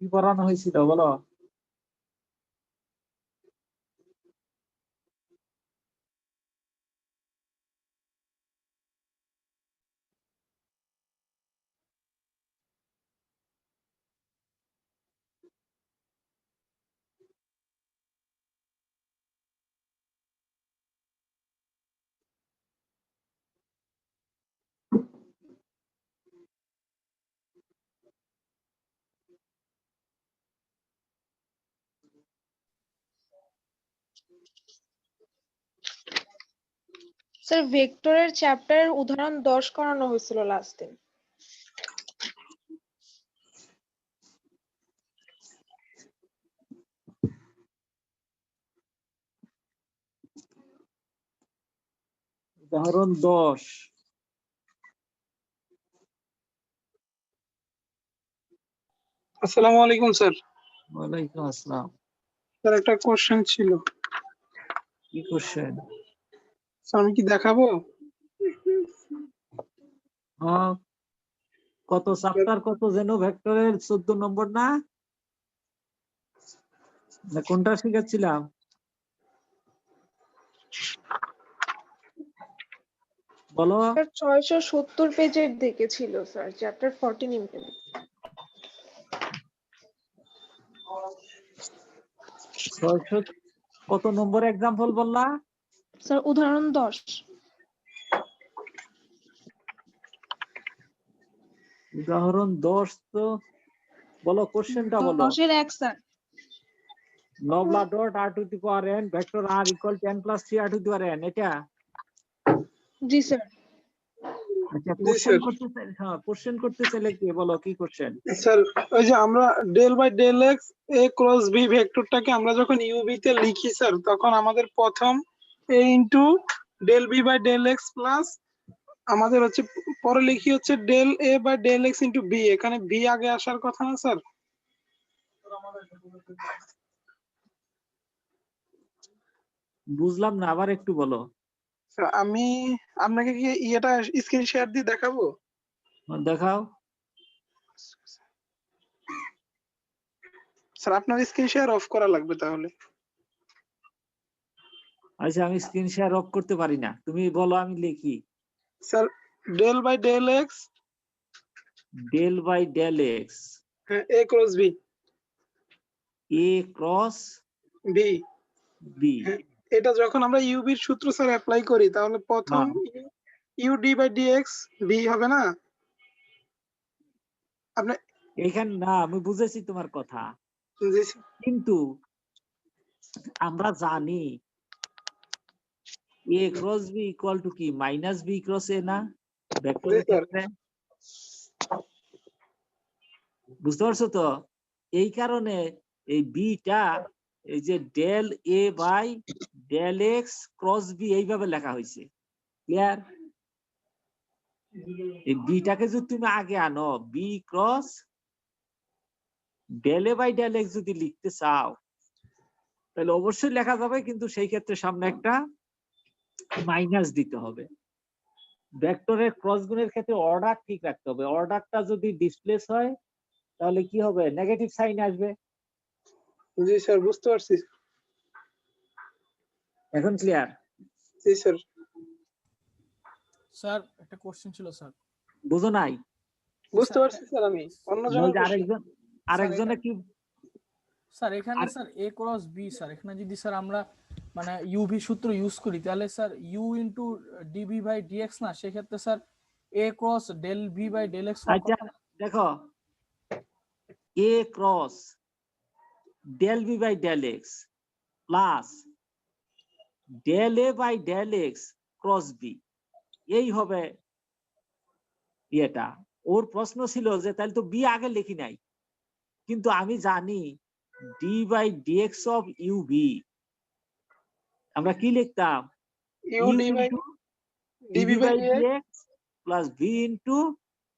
কি পড়ানো হয়েছিল বলো? স্যার ভেক্টরের চ্যাপ্টারের উদাহরণ 10 করানো হয়েছিল লাস্ট দিন। উদাহরণ 10। আসসালামু আলাইকুম স্যার। ওয়ালাইকুম আসসালাম। স্যার একটা কোশ্চেন ছিল। কি কোশ্চেন? স্যার আমি কি দেখাবো? হ্যাঁ, কত চ্যাপ্টার কত যেন ভেক্টরের 14 নম্বর না? না কোনটা শিখাচ্ছিলাম? বলো। স্যার 670 পেজের দিকে ছিল স্যার, চ্যাপ্টার 14 ইম্প্লিমেন্ট। 600 কত নম্বর এক্সাম্পল বললা? স্যার উদাহরণ 10। উদাহরণ 10 তো বলো, কোশ্চেনটা বলো। 10 এর 1 sir. Nabla dot r to the power n vector r equal to n plus 3 r to the power n, এটা? জি স্যার। আচ্ছা, জি স্যার। কোশ্চেন করতে চাইলে কি বলো, কি কোশ্চেন? স্যার ওই যে আমরা del by del x a cross b ভেক্টরটাকে আমরা যখন ইউবি তে লিখি স্যার, তখন আমাদের প্রথম a into del b by del x plus আমাদের হচ্ছে পরে লিখি হচ্ছে del a by del x into b. এখানে বি আগে আসার কথা না স্যার? বুঝলাম না, আবার একটু বলো। স্যার আমি আপনাকে কি এটা স্ক্রিন শেয়ার দিয়ে দেখাবো? দেখাও। স্যার আপনার স্ক্রিন শেয়ার অফ করা লাগবে তাহলে। আচ্ছা, আমি স্ক্রিন শেয়ার অফ করতে পারি না, তুমি বলো, আমি লিখি। Sir del by del x, del by del x, হ্যাঁ, a cross b, a cross b. B. এটা যখন আমরা ইউবির সূত্র স্যার অ্যাপ্লাই করি, তাহলে প্রথম u d by d x b হবে না? আপনি এখানে না, আমি বুঝেছি তোমার কথা, জি স্যার। কিন্তু আমরা জানি এ ক্রস বি ইকুয়াল টু কি মাইনাস বি ক্রস এ না ভেক্টরের স্যার। ক্ষেত্রে? বুঝতে পারছো তো? এই কারণে এই বিটা, এই যে del a by del x cross b এইভাবে লেখা হয়েছে। ক্লিয়ার? এই বিটাকে যদি তুমি আগে আনো, b cross del a by del x যদি লিখতে চাও, তাহলে অবশ্যই লেখা যাবে, কিন্তু সেই ক্ষেত্রে সামনে একটা মাইনাস দিতে হবে। ভেক্টরের ক্রস গুণের ক্ষেত্রে অর্ডার ঠিক রাখতে হবে। অর্ডারটা যদি ডিসপ্লেস হয়, তাহলে কি হবে? নেগেটিভ সাইন আসবে। জি স্যার, বুঝতে পারছি। এখন ক্লিয়ার? জি স্যার। স্যার একটা কোশ্চেন ছিল স্যার। বুঝো নাই? বুঝতে পারছি স্যার, আমি অন্য জনের কোশ্চেন। আরেকজনে কি স্যার এখানে sir a cross B, sir এখানে যদি স্যার আমরা মানে ইউভি সূত্র ইউজ করি, তাহলে sir u into d b by d x না, সেক্ষেত্রে sir a cross del v by del x. আচ্ছা দেখো, a cross del b by del x plus del a by del x cross b, এই হবে এটা। ওর প্রশ্ন ছিল যে তাহলে তো বি আগে লিখি নাই, কিন্তু আমি জানি d by d x of u b আমরা কি লিখতাম? U u d by into d b d b by by d x. D x plus v into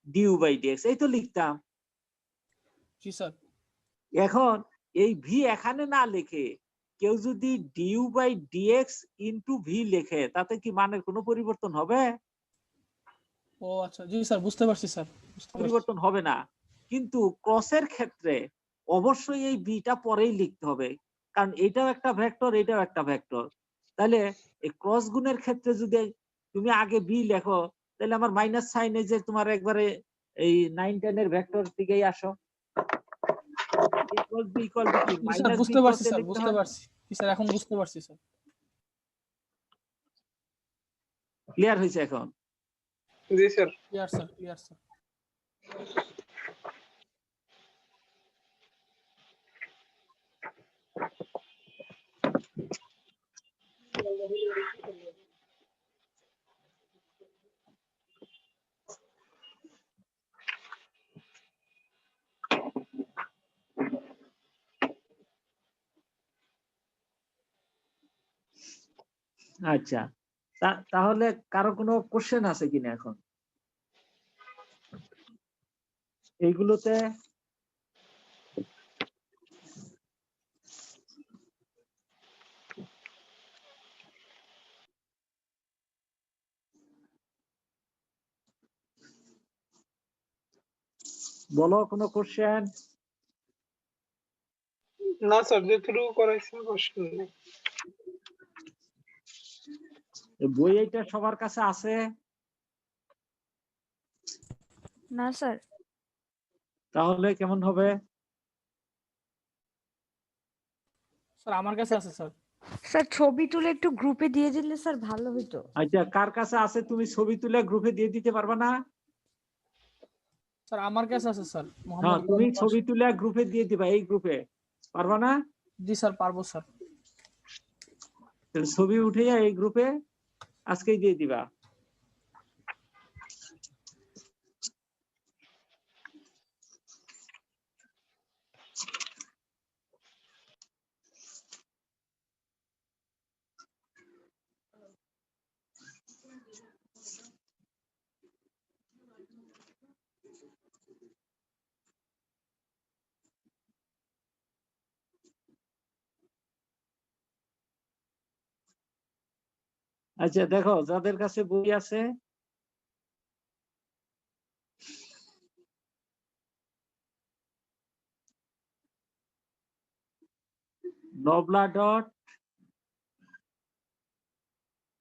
d u by d x, এই তো লিখতাম। জি স্যার। এখন এই ভি এখানে না লিখে কেউ যদি d u by d x into v লেখে, তাতে কি মানের কোনো পরিবর্তন হবে? ও আচ্ছা, জি স্যার, বুঝতে পারছি স্যার, বুঝতে পারছি। পরিবর্তন হবে না। কিন্তু ক্রসের ক্ষেত্রে অবশ্যই এই বিটা পরেই লিখতে হবে, কারণ এটাও একটা ভেক্টর, এটাও একটা ভেক্টর। তাহলে এই ক্রস গুণের ক্ষেত্রে যদি তুমি আগে বি লেখো, তাহলে আমার মাইনাস সাইনে যে তোমার একবারে এই 9 10 এর ভেক্টর দিকেই আসো। ইকুয়াল বি কি জি স্যার মাইনাস বি বুঝতে পারছি ক্রসে স্যার, লিখতে বুঝতে হয়। পারছি। জি স্যার এখন বুঝতে পারছি স্যার। ক্লিয়ার হয়েছে এখন? জি sir. Clear sir, clear sir. আচ্ছা, তাহলে কারো কোনো কোশ্চেন আছে কিনা এখন এইগুলোতে? বলো কোনো কোশ্চেন? না স্যার, যেটুকু করাইছেন প্রশ্ন নেই। বই এইটা সবার কাছে আছে? না স্যার। তাহলে কেমন হবে? স্যার আমার কাছে আছে স্যার। স্যার ছবি তুলে একটু গ্রুপে দিয়ে দিলে স্যার ভালো হতো। আচ্ছা, কার কাছে আছে তুমি ছবি তুলে গ্রুপে দিয়ে দিতে পারবা না? স্যার আমার কাছে আছে স্যার। হ্যাঁ, মোহাম্মদ তুমি রবিউল ছবি পাশা। তুলে গ্রুপে দিয়ে দিবা, এই গ্রুপে পারবা না? জি স্যার পারবো স্যার। তাহলে ছবি উঠে এই গ্রুপে আজকেই দিয়ে দিবা। আচ্ছা দেখো, যাদের কাছে বই আছে নবলা ডট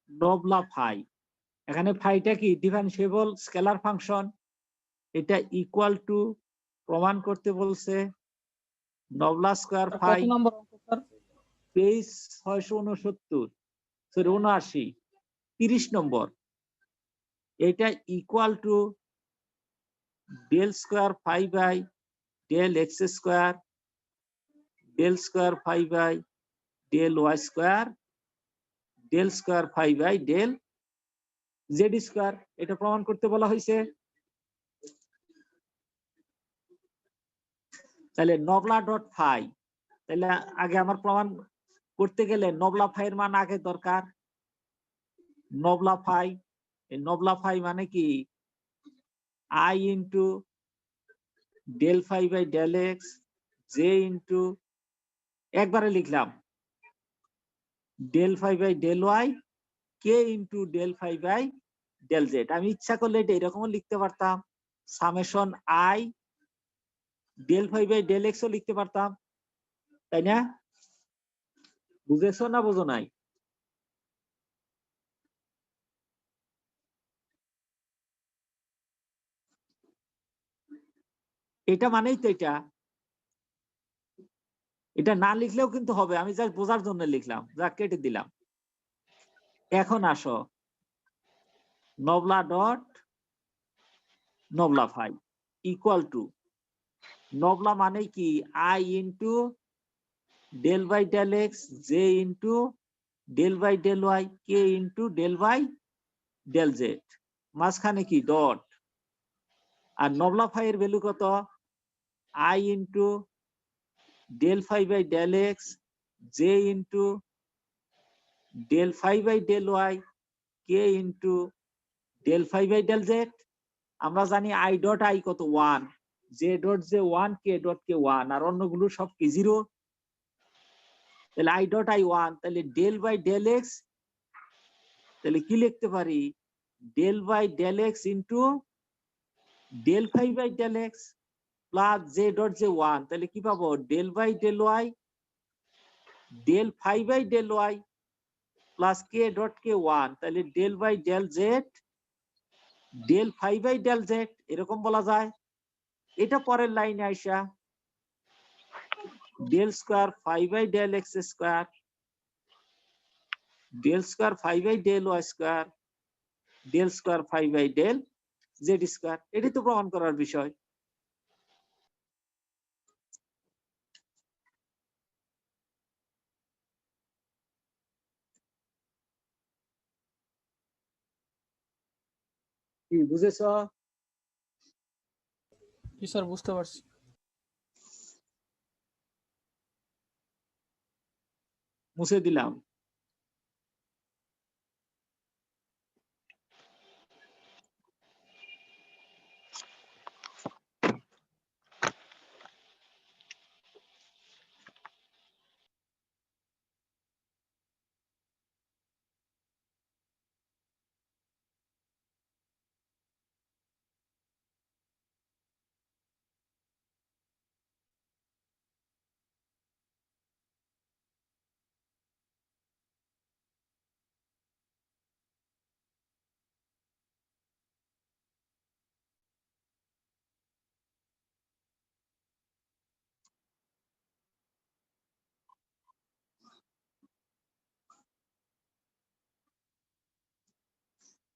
নবলা ফাই, এখানে ফাইটা কি ডিফারেন্সিয়েবল স্কেলার ফাংশন, এটা ইকুয়াল টু প্রমাণ করতে বলছে নবলা স্কয়ার স্যার ফাই, কত নম্বর অঙ্ক স্যার? পেজ 669 সরি 79 30 নম্বর। এটা equal to del square phi by del x square del square phi by del y square del square phi by del z square, এটা প্রমাণ করতে বলা হয়েছে। তাহলে নবলা ডট ফাই, তাহলে আগে আমার প্রমাণ করতে গেলে নবলা ফাই এর মান আগে দরকার। নবলা ফাই, এই নবলা ফাই মানে কি I into del phi by del x J into একবারে লিখলাম del phi by del Y K into del phi by del z. আমি ইচ্ছা করলে এটা এরকমও লিখতে পারতাম, summation i del phi by del এক্সও লিখতে পারতাম, তাই না? বুঝেছো না বুঝো নাই? এটা মানেই তো এটা, এটা না লিখলেও কিন্তু হবে, আমি জাস্ট বোঝার জন্য লিখলাম, যা কেটে দিলাম। এখন আসো nabla dot nabla phi equal to, nabla মানে কি I into del by del x J into del by del Y K into del by del z, মাঝখানে কি ডট। আর নবলা ফাই এর ভ্যালু কত? I into del phi by del x J into del phi by del Y K into del phi by del z. আমরা জানি i dot I কত 1, j dot j 1, কে dot k 1, আর অন্যগুলো সব কি 0। তাহলে I dot I 1, তাহলে del by del x, তাহলে কি লিখতে পারি del by del x into del phi by del x plus j dot j 1, তাহলে কি পাবো? Del by del y del phi by del y plus k dot k 1, তাহলে del by del z del phi by del z, এরকম বলা যায়। এটা পরের লাইনে আইসা del square phi by del x square del square phi by del y square del square phi by del z square. এটি তো প্রমাণ করার বিষয়। কি বুঝেছ? জি স্যার, বুঝতে পারছি। মুছে দিলাম।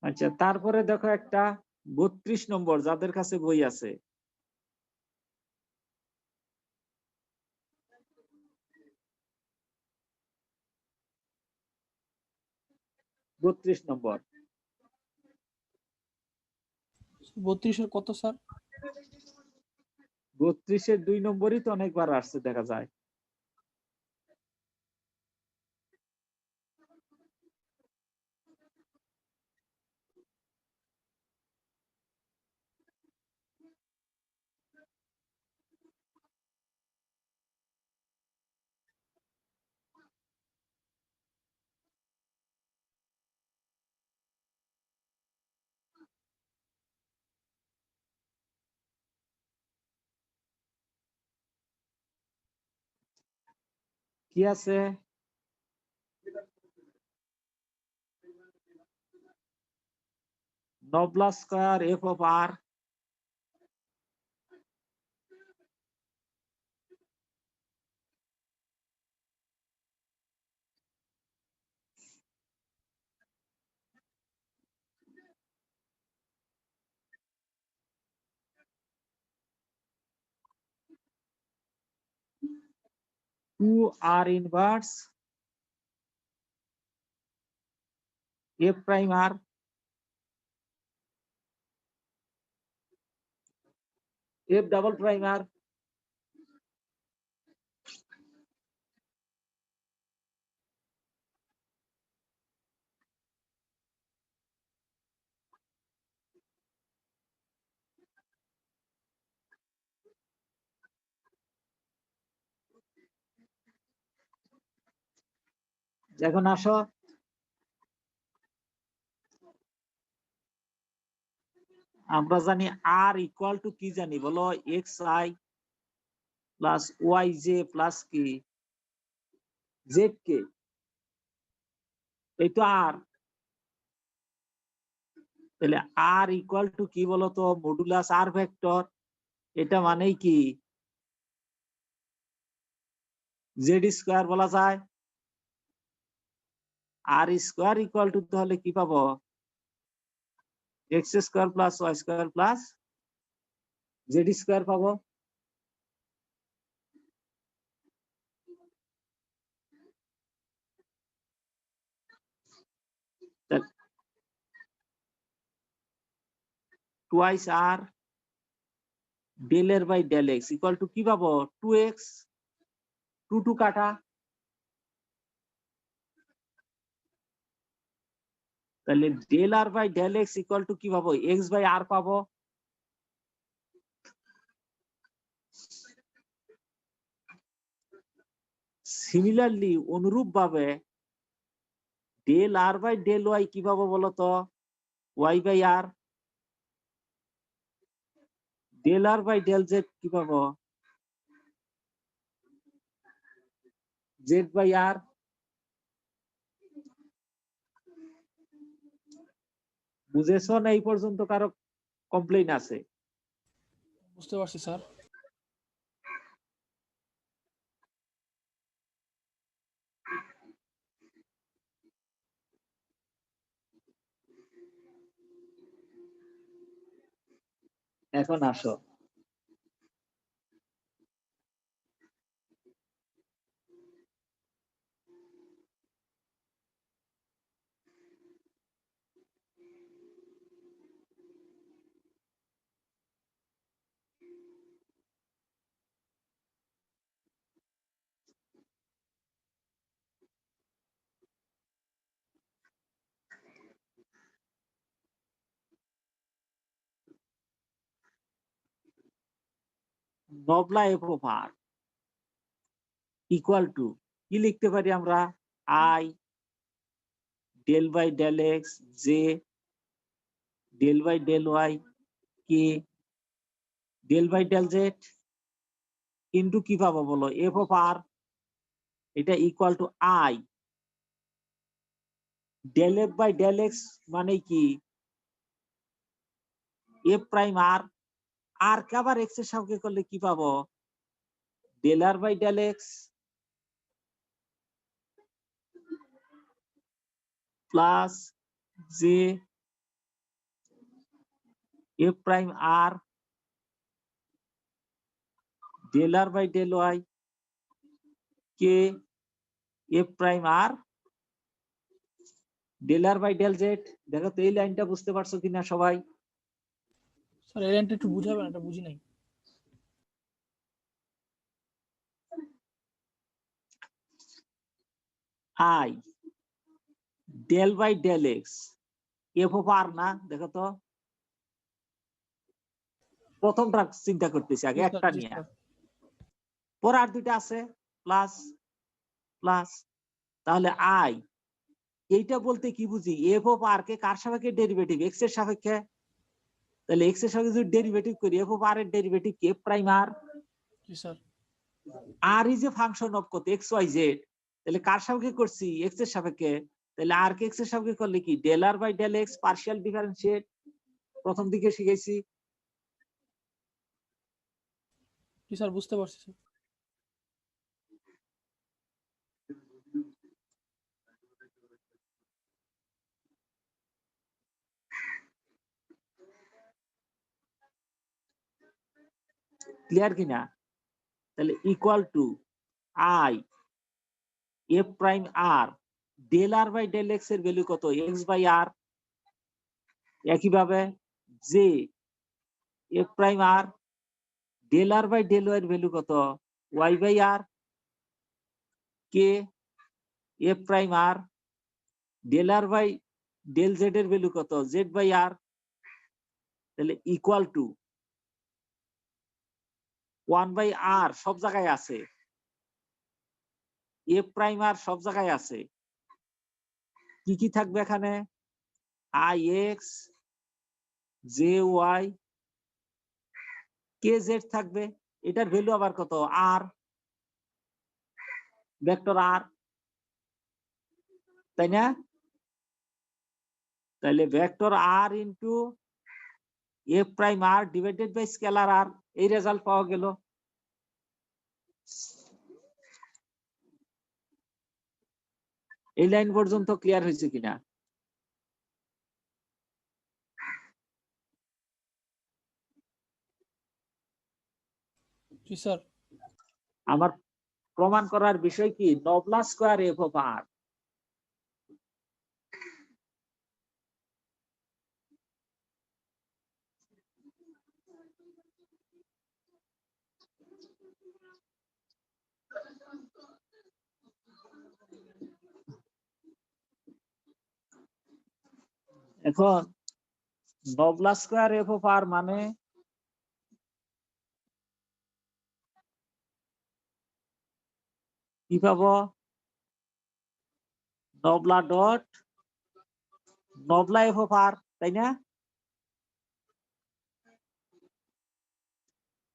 আচ্ছা, তারপরে দেখো একটা 32 নম্বর, যাদের কাছে বই আছে। বত্রিশ নম্বর। 32-এর কত স্যার? 32-এর 2 নম্বরই তো অনেকবার আসছে দেখা যায়। কি আছে? Nabla square F of r to r inverse f prime r f double prime r. এখন আসো, আমরা জানি আর ইকুয়াল টু কি জানি বলো? X i plus y J plus কি জেড কে। এই তো আর। তাহলে আর ইকুয়াল টু কি বলতো? Modulus r vector. এটা মানেই কি জেড স্কয়ার বলা যায়। আর স্কয়ার ইকুয়াল টু তাহলে কি পাবো? X square plus y square plus z square পাবো। টুয়াইস আর ডেল এর by del x equal to কি পাবো? 2x। 2 কাটা, তাহলে del R by del x equal to কি পাবো? এক্স বাই আর পাবো। সিমিলারলি অনুরূপ ভাবে del R by del y কি পাবো বলতো? Y by r. Del R by del z কি পাবো? Z by r. বুঝেছো না এই পর্যন্ত কারো কমপ্লেইন আছে? বুঝতে পারছি স্যার। এখন আসো, nabla F of R equal to কি লিখতে পারি আমরা? I del by del x J del by del Y K del by del Z into কি পাবো বলো? এফ অফ আর, এটা equal to I del F by del X মানে কি? এফ প্রাইম আর, আর কে আবার এক্স এর সাপেক্ষে করলে কি পাবো? Del R by del x plus j f prime r del R by del Y k f prime r del R by del z. দেখো তো এই লাইনটা বুঝতে পারছো কিনা সবাই? স্যার এই লাইনটা একটু বুঝাবেন, এটা বুঝি নাই। I del by del X F of R না? দেখো তো প্রথমটা চিন্তা করতেছি আগে, জি স্যার, একটা জি নিয়ে, স্যার। পরে আর দুইটা আছে প্লাস প্লাস। তাহলে আই এইটা বলতে কি বুঝি? এফ অফ আর কে কার সাপেক্ষে ডেরিভেটিভ? এক্স এর সাপেক্ষে। তাহলে এক্স এর সাপেক্ষে যদি ডেরিভেটিভ করি, এফ অফ আর এর ডেরিভেটিভ কি? F prime R. জি sir. R is a function of কত? X Y Z. তাহলে কার সাপেক্ষে করছি? এক্স এর সাপেক্ষে। তাহলে আর কে এক্স এর সাপেক্ষে করলে কি? Del R by del x partial differentiate, প্রথম দিকে শিখেছি। জি স্যার, বুঝতে পারছি স্যার। ক্লিয়ার কিনা? তাহলে equal to i f prime r del R by del x এর ভ্যালু কত? X by r. একইভাবে j f prime r del R by del y এর ভ্যালু কত? Y by r. K f prime r del R by del z এর value কত? Z by r. তাহলে equal two 1 by আর সব জায়গায় আছে, F prime আর সব জায়গায় আছে। কি কি থাকবে এখানে? I x j y k z থাকবে। এটার ভ্যালু আবার কত? আর, ভেক্টর আর, তাই না? তাহলে vector R into F prime R divided by scalar R, এই রেজাল্ট পাওয়া গেল। এই লাইন পর্যন্ত ক্লিয়ার হয়েছে কিনা? জি স্যার। আমার প্রমাণ করার বিষয় কি? Nabla square F of R. এখন nabla square F of R মানে কি পাবো? Nabla dot nabla F of R, তাই না?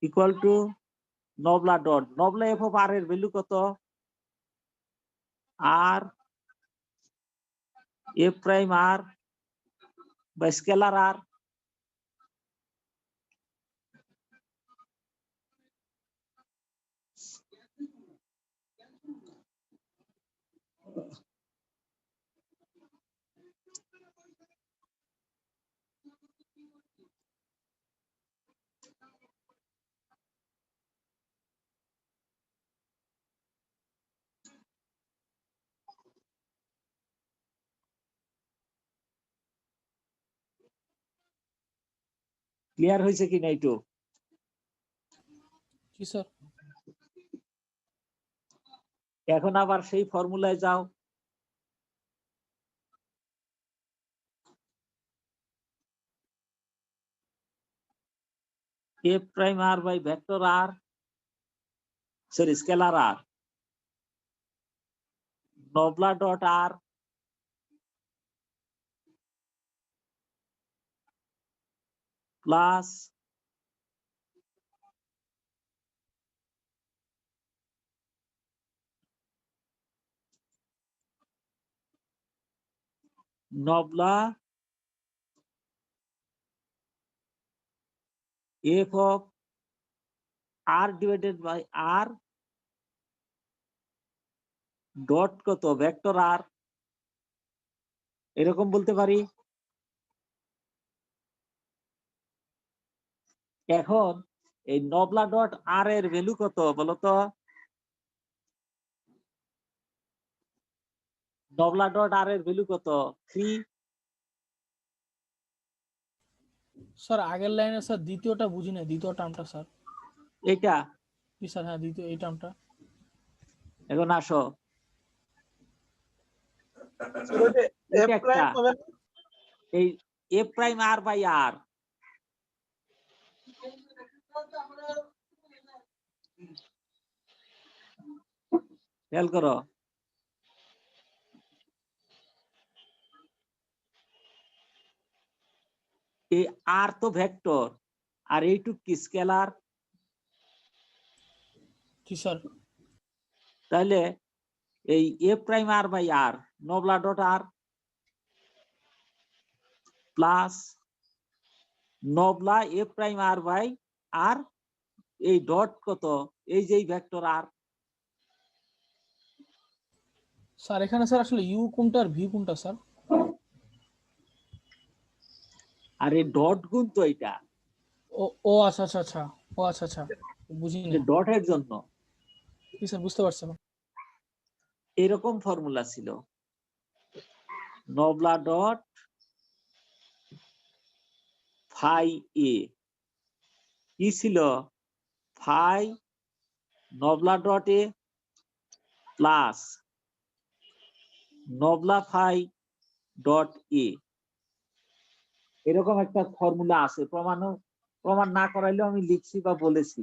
Equal to nabla dot nabla F of R এর ভ্যালু কত আর এফ প্রাইম আর বা স্কেলার আর ক্লিয়ার হয়েছে কিনা একটু জি স্যার। এখন আবার সেই ফর্মুলায় যাও F prime R by vector R sorry scalar R nabla dot R plus nabla F of R divided by R dot কত ভেক্টর আর এরকম বলতে পারি। এখন এই নবলা ডট আর এর ভ্যালু কত বলতো নবলা ডট আর এর ভ্যালু কত 3 স্যার আগের লাইনে স্যার দ্বিতীয়টা বুঝি না, দ্বিতীয় টার্মটা স্যার। এটা জি স্যার, হ্যাঁ দ্বিতীয় এই টার্মটা। এখন আসো এফ এটা প্রাইম একটা হবে না? এই এফ প্রাইম আর বাই আর খেয়াল করো এই আর তো ভেক্টর আর এইটুক কি স্কেলার জি স্যার। তাহলে এই F prime R by R nabla dot R plus nabla F prime R by R এই ডট কত এই যে ভেক্টর আর স্যার এখানে স্যার আসলে ইউ কোনটা আর ভি কোনটা স্যার? আর এই ডট গুণ তো এটা ও ও আচ্ছা আচ্ছা আচ্ছা, ও আচ্ছা আচ্ছা, বুঝিনি। ডটের জন্য জি স্যার, বুঝতে পারছি না। এরকম ফর্মুলা ছিল নবলা ডট ফাই এ কি ছিল phi nabla dot A plus nabla phi dot A এরকম একটা ফর্মুলা আছে প্রমাণ না করাইলেও আমি লিখছি বা বলেছি।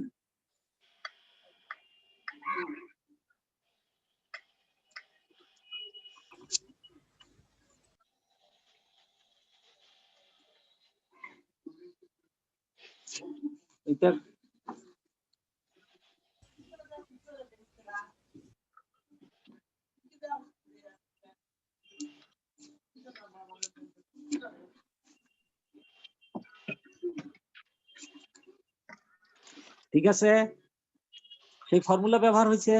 এটা ঠিক আছে সেই ফর্মুলা ব্যবহার হয়েছে।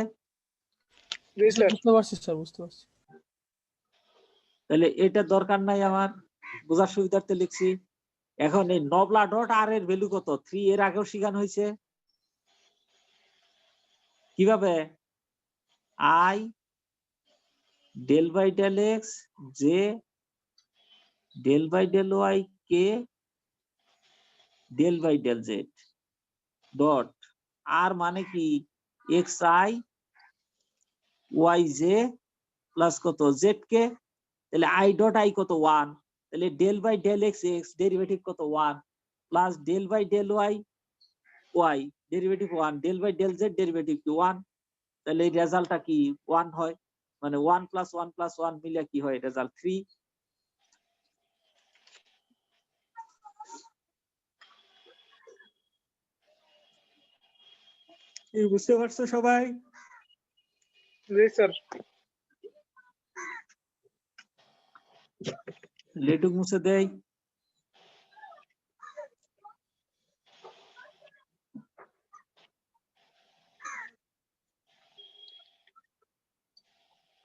জি স্যার। বুঝতে পারছি স্যার, বুঝতে পারছি। তাহলে এটা দরকার নাই আমার বোঝার সুবিধার্থে লিখছি। এখন এই নবলা ডট আর এর ভ্যালু কত 3 এর আগেও শিখানো হয়েছে কিভাবে I del by del x J del by del Y K del by del Z dot R মানে কি X I Y J plus কত জেড কে তাহলে আই ডট আই কত 1 তাহলে del by del X X derivative কত 1 plus del by del Y Y derivative 1 del by del Z derivative কি 1 তাহলে এই রেজাল্টটা কি 1 হয় মানে 1 প্লাস 1 প্লাস 1 মিলে কি হয় রেজাল্ট 3। এই বুঝতে পারছো সবাই? জি স্যার। লেটুক মুছে দেই।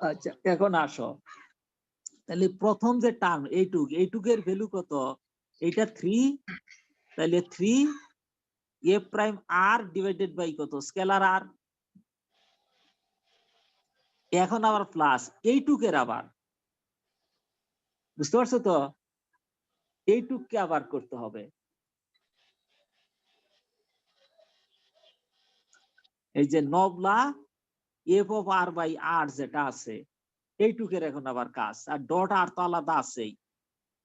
আচ্ছা এখন আসো, তাহলে প্রথম যে টার্ম এইটুকের ভ্যালু কত? এইটা 3, তাহলে 3 a prime r divided by কত? Scalar r। এখন আবার প্লাস এইটুকের আবার, বুঝতে পারছো তো? এইটুককে আবার করতে হবে। এই যে nabla F of R by আর যেটা আছে, এইটুকের এখন আবার কাজ, আর ডট আর তো আলাদা আছেই।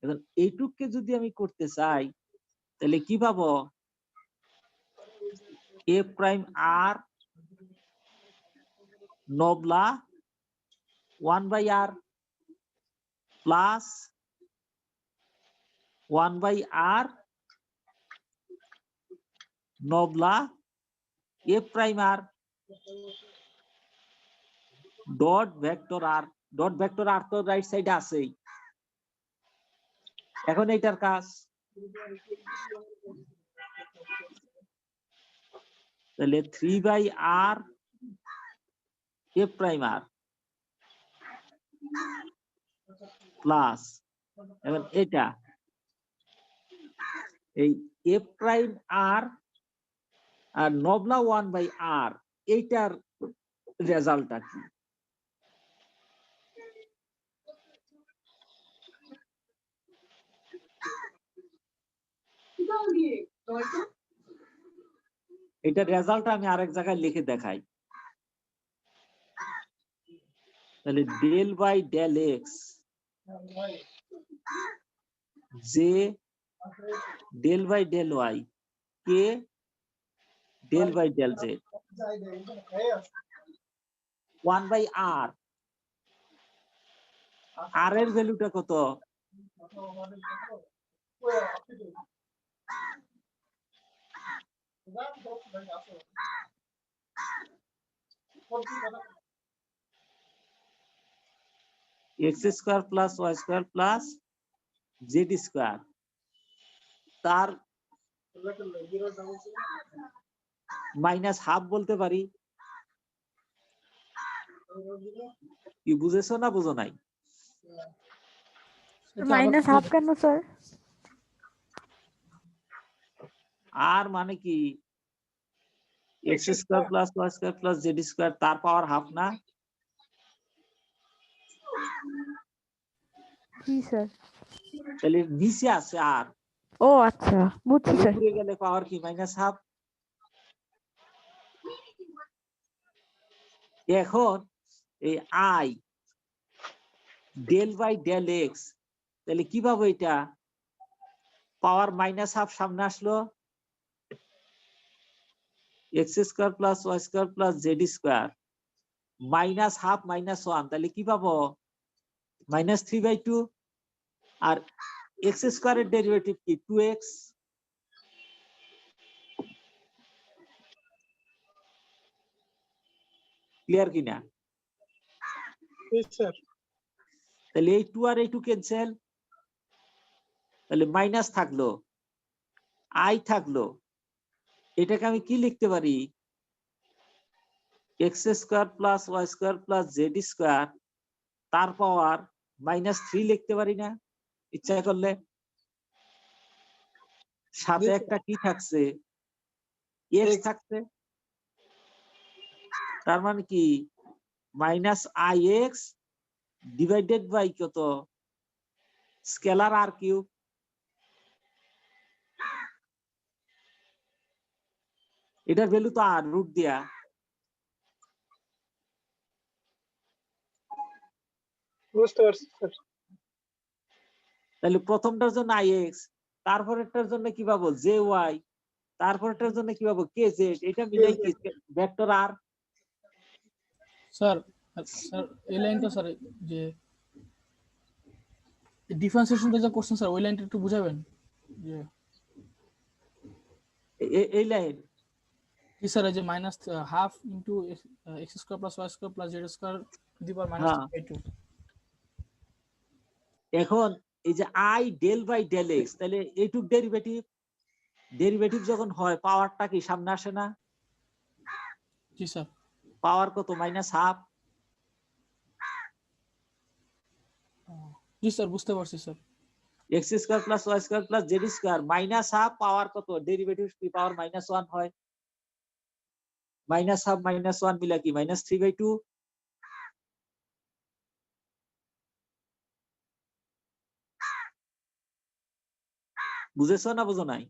এখন এইটুককে যদি আমি করতে চাই তাহলে কি পাবো? এ প্রাইম আর নবলা 1/r প্লাস 1/r নবলা এ প্রাইম আর ডট ভেক্টর আর। ডট ভেক্টর আর তো রাইট সাইডে আছেই। এখন এইটার কাজ, তাহলে 3/r এ প্রাইম আর প্লাস, এখন এটা এই এ প্রাইম আর আর নবলা 1/r, এইটার রেজাল্টটা কি? এটার রেজাল্ট আমি আরেক জায়গায় লিখে দেখাই। তাহলে del by del x J del by del Y K del by del z 1/r। আর এর ভ্যালুটা কত? X square plus Y square plus Z square, তার মাইনাস হাফ বলতে পারি। কি বুঝেছো না বুঝো নাই? মাইনাস হাফ কেন স্যার? আর মানে কি x square plus Y square plus Z square, তার পাওয়ার হাফ না? জি স্যার। তাহলে নিচে আছে আর, ও আচ্ছা, বুঝছি স্যার। উপরে গেলে পাওয়ার কি? Minus half. এখন এই i del by del x, তাহলে কি পাবো? এটা পাওয়ার মাইনাস হাফ সামনে আসলো, x square plus Y square plus Z square minus half minus one, তাহলে কি পাবো? -3/2। আর এক্স স্কোয়ারের ডেরিভেটিভ কি? 2x। ক্লিয়ার কিনা? তাহলে এই 2 আর এই 2 ক্যান্সেল, তাহলে মাইনাস থাকলো, আই থাকলো। এটাকে আমি কি লিখতে পারি? X square plus Y square plus Z square তার পাওয়ার -3 লিখতে পারি না ইচ্ছা করলে? সাথে একটা কি থাকছে? এক্স থাকছে। তার মানে কি -ix ডিভাইডেড বাই কত? Scalar R cube. এটার ভ্যালু তো আর রুট দিয়া। বুঝতে পারছি স্যার। তাহলে প্রথমটার জন্য ix, তারপরেরটার জন্য কি পাবো? জে ওয়াই, তারপরেরটার জন্য কি পাবো? কে জেড। এটা মিলাই কি ভেক্টর আর। স্যার স্যার এই লাইনটা স্যার যে ডিফারেন্সিয়েশনটা যা করছেন স্যার, ওই লাইনটা একটু বুঝাবেন যে এই লাইন জি স্যার, এই যে minus half into x square plus Y square plus Z square to the power minus হ্যাঁ 3/2। এখন এই যে i del by del x, তাহলে এইটুক ডেরিভেটিভ যখন হয় পাওয়ারটা কি সামনে আসে না? জি স্যার। পাওয়ার কত? Minus half. জি স্যার, বুঝতে পারছি sir. X square plus Y square plus Z square minus half, power কত? ডেরিভেটিভ কি পাওয়ার -1 হয়? মাইনাস হাফ -1 মিলা কি -3/2? বুঝেছো না বুঝো নাই?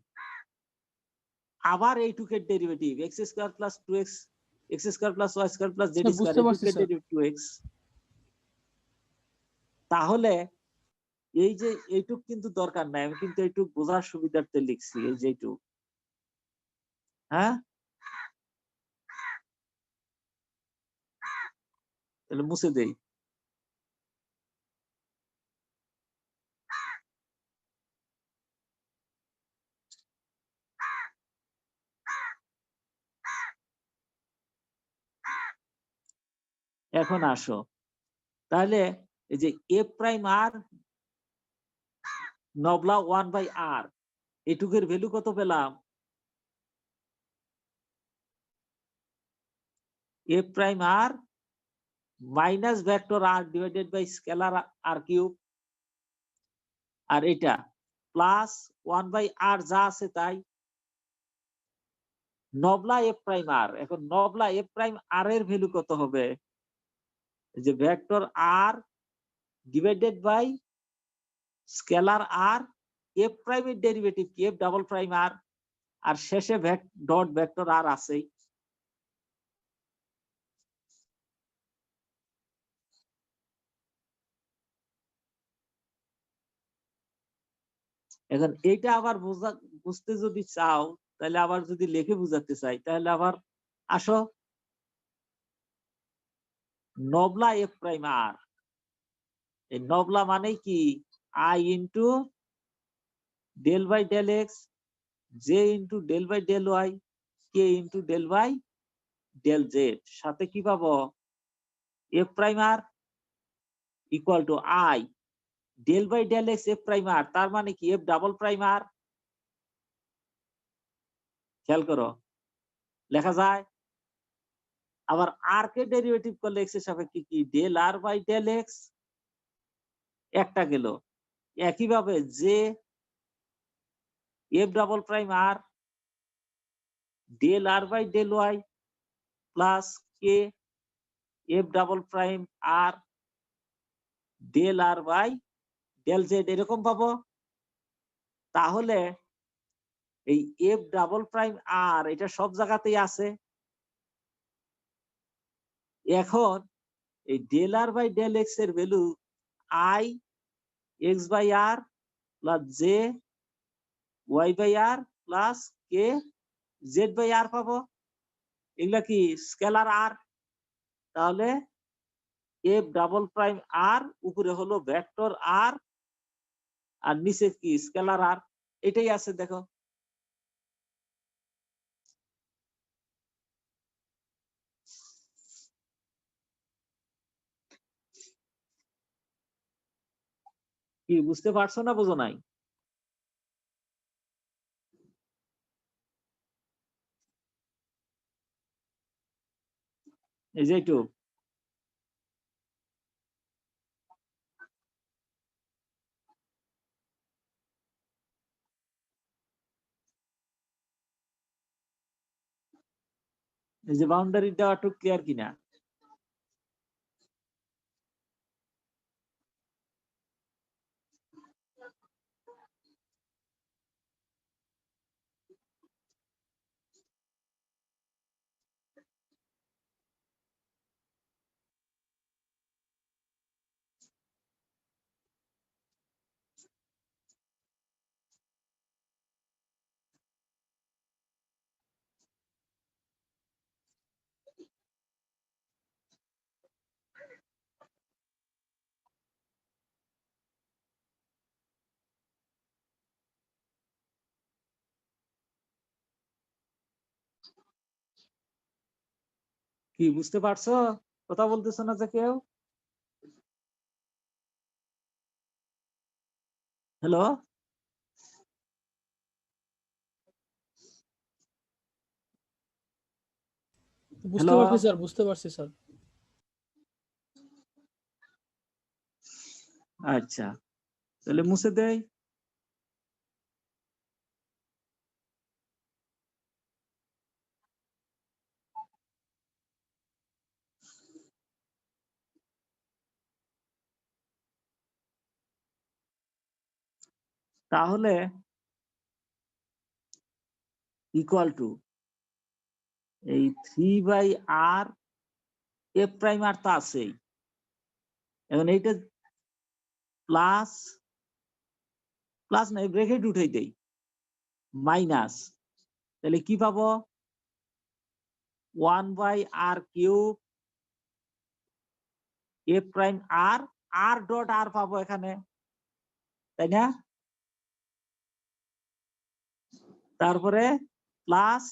আবার এইটুকের derivative X square plus 2x, X square plus Y square plus Z sir, square, বুঝতে পারছি এইটুকের স্যার। Derivative 2x। তাহলে এই যে এইটুক কিন্তু দরকার নাই, আমি কিন্তু এইটুক বোঝার সুবিধার্থে লিখছি, এই যে এইটুক। হ্যাঁ, তাহলে মুছে দেই। এখন আসো, তাহলে এই যে এ প্রাইম আর নবলা 1/r, এটুকের ভ্যালু কত পেলাম? A prime R minus vector R divided by scalar R cube, আর এটা প্লাস 1/r যা আছে তাই, নবলা এফ প্রাইম আর। এখন নবলা এফ প্রাইম আর এর ভ্যালু কত হবে? যে vector R divided by scalar r, f প্রাইমের ডেরিভেটিভ কি? এফ ডাবল প্রাইম আর, আর শেষে ডট ভেক্টর আর আছেই। এখন এইটা আবার বুঝতে যদি চাও, তাহলে আবার যদি লিখে বুঝাতে চাই, তাহলে আবার আসো, নবলা এফ প্রাইম আর, এই নবলা মানে কি? I into del by del x, J into del by del Y, K into del by del Z, সাথে কি পাবো? F prime R equal to I del by del X F prime R, তার মানে কি? F double prime R. খেয়াল করো, লেখা যায়। আবার আর কে ডেরিভেটিভ করলে এক্স এর সাপেক্ষে কি? Del R by del x, একটা গেল। একইভাবে যে f double prime r del R by del y plus k f double prime r del R by del z, এরকম পাবো। তাহলে এই এফ ডাবল প্রাইম আর এটা সব জায়গাতেই আছে। এখন এই del R by del x এর value I X by R plus J Y by R plus K Z by আর পাবো। এগুলা কি? Scalar R. তাহলে এফ ডাবল প্রাইম আর উপরে হলো ভেক্টর আর, আর নিচে কি? স্কেলার আর। এটাই আছে, দেখো। কি বুঝতে পারছো না বুঝো নাই? এই যে একটু এই যে বাউন্ডারি দেওয়া একটু ক্লিয়ার কিনা? কি বুঝতে পারছো? কথা বলতেছো না যে কেউ? হ্যালো, বুঝতে হ্যালো। পারছি স্যার, বুঝতে পারছি স্যার। আচ্ছা, তাহলে মুছে দেই। তাহলে ইকুয়াল টু এই 3/r এফ প্রাইম আর তো আছেই, এখন এইটা প্লাস প্লাস না ব্রেকেট উঠাই দেই, মাইনাস, তাহলে কি পাবো? 1/r³ F prime r, R dot আর পাবো এখানে, তাই না? তারপরে প্লাস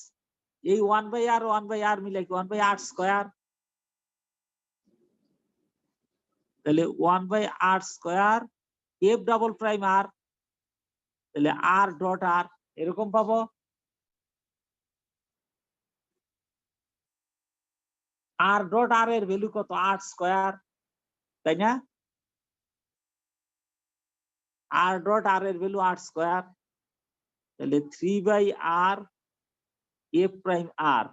এই 1/r মিলে কি 1/r², তাহলে 1/r², এফ ডাবল প্রাইম আর, তাহলে আর ডট আর এরকম পাবো। আর ডট আর এর ভ্যালু কত? r², তাই না? আর ডট আর এর ভ্যালু r², তাহলে 3/r F prime R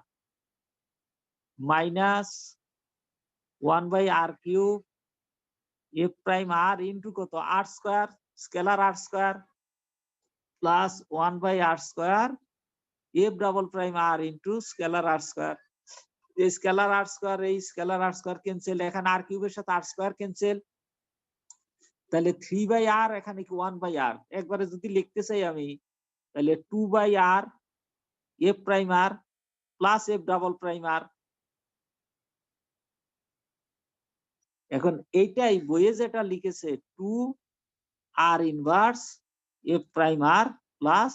minus 1/r³ F prime R into কত? r², scalar r² plus 1/r² F double prime R into scalar r²। এই স্কেলার r², এই scalar r² cancel, এখানে r³ এর সাথে r² cancel, তাহলে 3/r এখানে কি 1/r, একবারে যদি লিখতে চাই আমি তাহলে 2/r এফ প্রাইম আর plus F double prime r. এখন এইটাই বইয়ে যেটা লিখেছে 2r ইনভার্স এফ প্রাইম আর প্লাস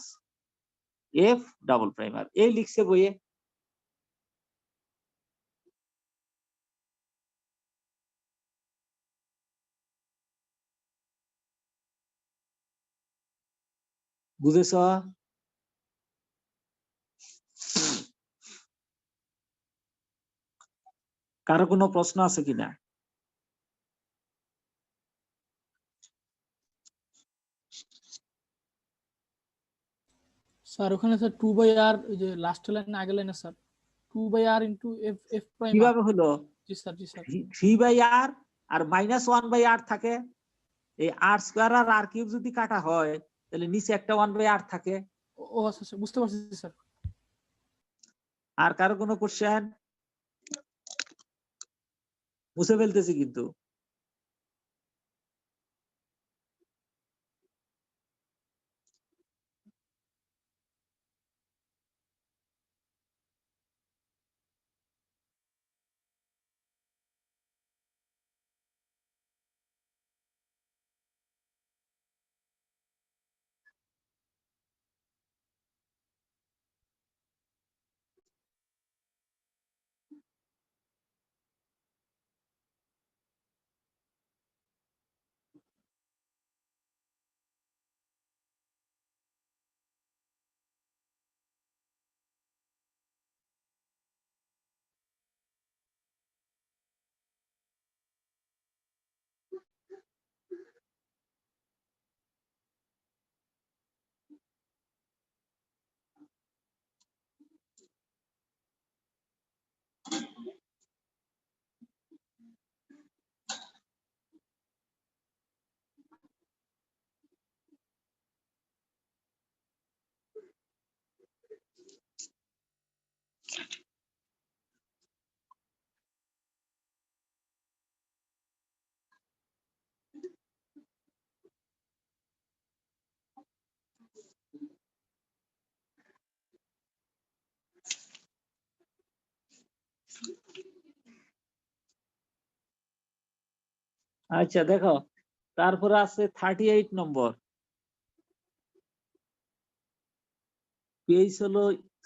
এফ ডাবল প্রাইম আর, এই লিখছে বইয়ে। বুঝেছ? কারো কোনো প্রশ্ন আছে কিনা? স্যার ওখানে স্যার 2/r, ওই যে লাস্ট লাইনে আগে লাইনে sir 2/r into F F prime R. কিভাবে হলো? জি স্যার, জি স্যার। 3/r আর মাইনাস 1/r থাকে, এই r² আর r³ যদি কাটা হয় তাহলে নিচে একটা 1/r থাকে। ও আচ্ছা আচ্ছা, বুঝতে পারছি স্যার। আর কারো কোনো কোশ্চেন? মুছে ফেলতেছি কিন্তু। আচ্ছা দেখো, তারপরে আছে 38 নম্বর পেজ হলো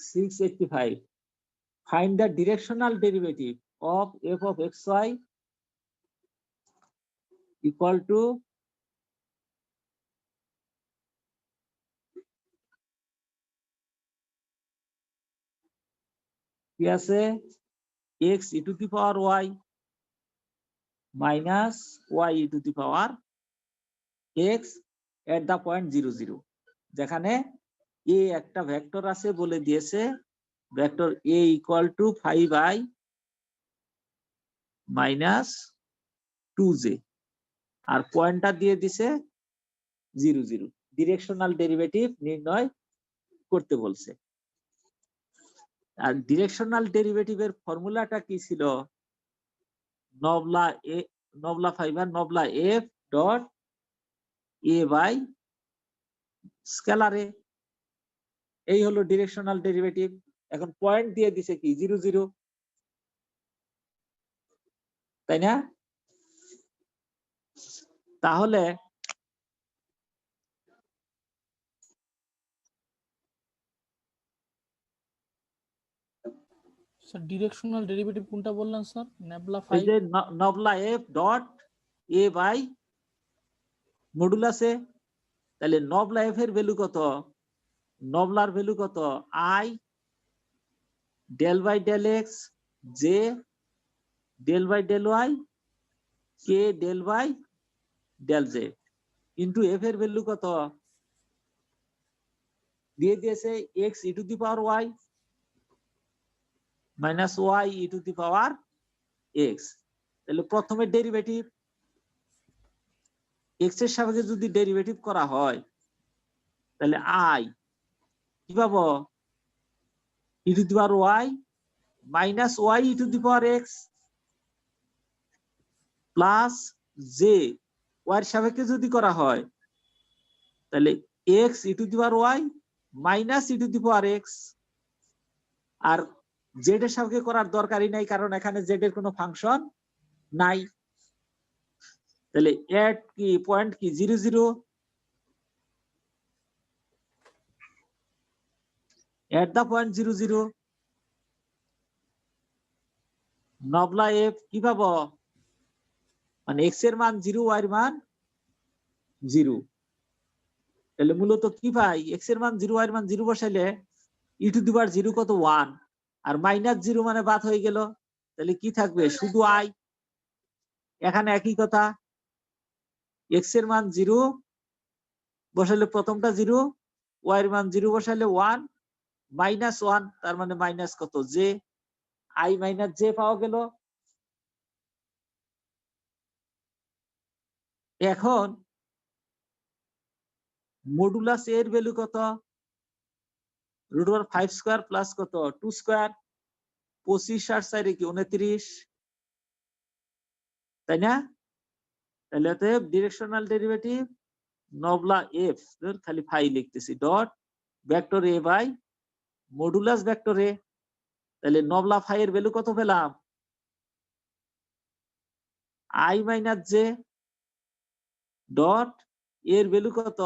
685, find the directional derivative of f of xy equal to কি আছে x e to the power y minus y e to the power x at the point 0 0, যেখানে a একটা ভেক্টর আছে বলে দিয়েছে vector a equal to 5i minus 2j আর পয়েন্টটা দিয়ে দিছে 0 0, ডিরেকশনাল ডেরিভেটিভ নির্ণয় করতে বলছে। আর ডিরেকশনাল ডেরিভেটিভের ফর্মুলাটা কি ছিল? Nabla phi bar nabla F dot A by scalar A, এই হলো ডিরেকশনাল ডেরিভেটিভ। এখন পয়েন্ট দিয়ে দিছে কি 0 0, তাই না? তাহলে স্যার ডিরেকশনাল ডেরিভেটিভ কোনটা বললেন স্যার? নেবলা এই 5 যে nabla F dot A by modulus A, তাহলে নবলা এফ এর ভ্যালু কত? নবলার ভ্যালু কত? I del by del x J del by del Y K del by del Z into F এর ভ্যালু কত দিয়ে দিয়েছে? X E to the power Y minus Y E to the power X. তাহলে প্রথমে derivative x এর সাপেক্ষে যদি derivative করা হয় তাহলে আই কি পাবো? E to the power Y minus Y E to the power X plus J Y এর সাপেক্ষে যদি করা হয় তাহলে X E to the power Y minus E to the power X. আর জেড এর সাপেক্ষে করার দরকারই নাই, কারণ এখানে জেড এর কোনো ফাংশন নাই। তাহলে এট কি পয়েন্ট কি 0 0, at the point 0 0 নবলা এফ কি পাবো? মানে এক্স এর মান 0 ওয়াই এর মান 0, তাহলে মূলত কি পাই? এক্স এর মান 0 ওয়াই এর মান 0 বসাইলে ই টু দি পাওয়ার 0 কত 1 আর মাইনাস 0 মানে বাদ হয়ে গেল, তাহলে কি থাকবে? শুধু আই। এখানে একই কথা, এক্স এর মান 0 বসাইলে প্রথমটা 0, ওয়াই এর মান 0 বসাইলে 1 মাইনাস 1, তার মানে মাইনাস কত? জে, আই মাইনাস জে পাওয়া গেল। এখন মডুলাস এর ভ্যালু কত? রুট ওভার 5 স্কয়ার প্লাস কত 2 স্কয়ার, 25 আর 4 কি 29, তাই না? তাহলে অতএব ডিরেকশনাল ডেরিভেটিভ নবলা এফ খালি ফাই লিখতেছি dot vector A by modulus vector A. তাহলে নবলা ফাই এর ভ্যালু কত পেলাম? আই মাইনাস জে ডট এর ভ্যালু কত?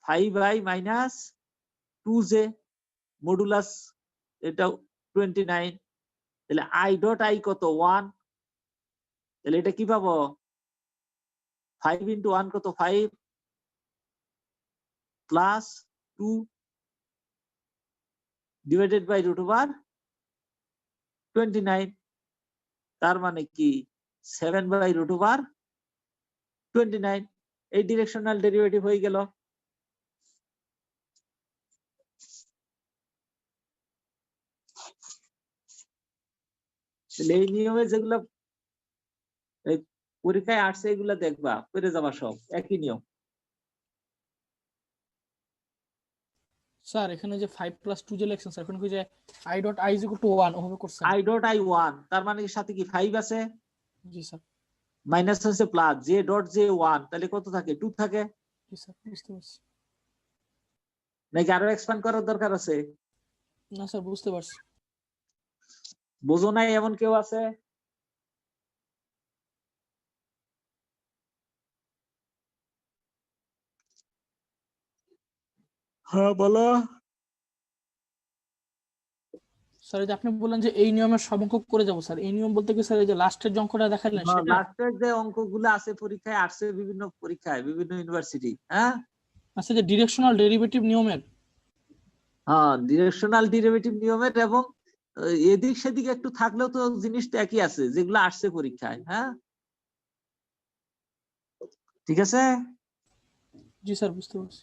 5i মাইনাস 2j মডুলাস এটা 29, তাহলে আই ডট আই কত 1, তাহলে এটা কি পাবো? 5 ইন্টু 1 কত 5 plus 2 divided by root over 29, তার মানে কি 7 বাই রুট ওভার 29। এই ডিরেকশনাল ডেরিভেটিভ হয়ে গেল। তাহলে এই নিয়মে যেগুলো পরীক্ষায় আসছে এগুলা দেখবা, করে যাবা, সব একই নিয়ম। স্যার এখানে যে 5 প্লাস 2 যে লিখছেন স্যার, এখানে কি যে i dot i is equal to 1 ওভাবে করছেন? আই ডট আই 1, তার মানে এর সাথে কি 5 আছে, জি স্যার। মাইনাস আছে প্লাস জে ডট জে 1, তাহলে কত থাকে? 2 থাকে। জি স্যার বুঝতে পারছি। নাকি আরো এক্সপ্যান্ড করার দরকার আছে? না স্যার বুঝতে পারছি। বোঝো নাই এমন কেউ আছে? হ্যাঁ বলো। স্যার এই যে আপনি বললেন যে এই নিয়মের সব অঙ্ক করে যাবো স্যার, এই নিয়ম বলতে কি স্যার এই যে লাস্টের যে অঙ্কটা দেখালেন সেটা? লাস্টের যে অঙ্কগুলো আছে পরীক্ষায় আসছে, বিভিন্ন পরীক্ষায় বিভিন্ন ইউনিভার্সিটি, হ্যাঁ আচ্ছা, যে ডিরেকশনাল ডেরিভেটিভ নিয়মের। হ্যাঁ, ডিরেকশনাল ডেরিভেটিভ নিয়মের, এবং এদিক সেদিক একটু থাকলেও তো জিনিসটা একই আছে, যেগুলো আসছে পরীক্ষায়। হ্যাঁ, ঠিক আছে। জি স্যার, বুঝতে পারছি।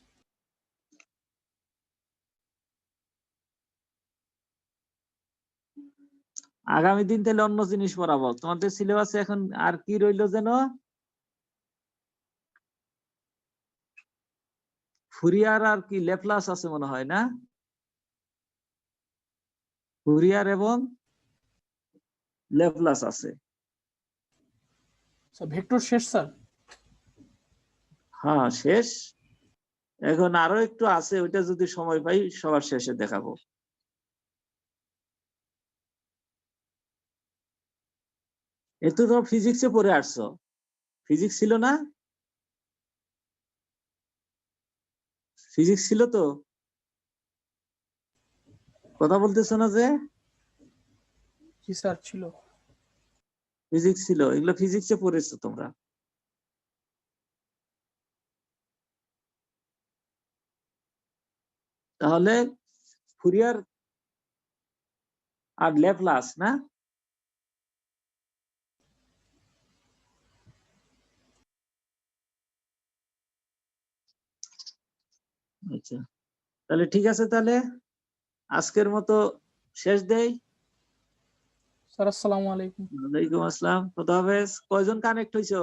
আগামী দিন তাহলে অন্য জিনিস পড়াবো। তোমাদের সিলেবাসে এখন আর কি রইলো যেন? ফুরিয়ার আর কি ল্যাপ্লাস আছে মনে হয় না? ফুরিয়ার এবং ল্যাপ্লাস আছে। স্যার ভেক্টর শেষ স্যার? হ্যাঁ শেষ, এখন আরো একটু আছে, ওইটা যদি সময় পাই সবার শেষে দেখাবো। এ তো তোমার ফিজিক্সে পড়ে আসছো, ফিজিক্স ছিল না? ফিজিক্স ছিল তো, কথা বলতেছো না যে? জি স্যার ছিল। ফিজিক্স ছিল, এগুলো ফিজিক্সে পড়েছো তোমরা। তাহলে ফুরিয়ার আর ল্যাপ্লাস না? আচ্ছা, তাহলে ঠিক আছে, তাহলে আজকের মতো শেষ দেই। স্যার আসসালামু আলাইকুম। ওয়ালাইকুম আসসালাম, খোদা হাফেজ। কয়জন কানেক্ট হইছো?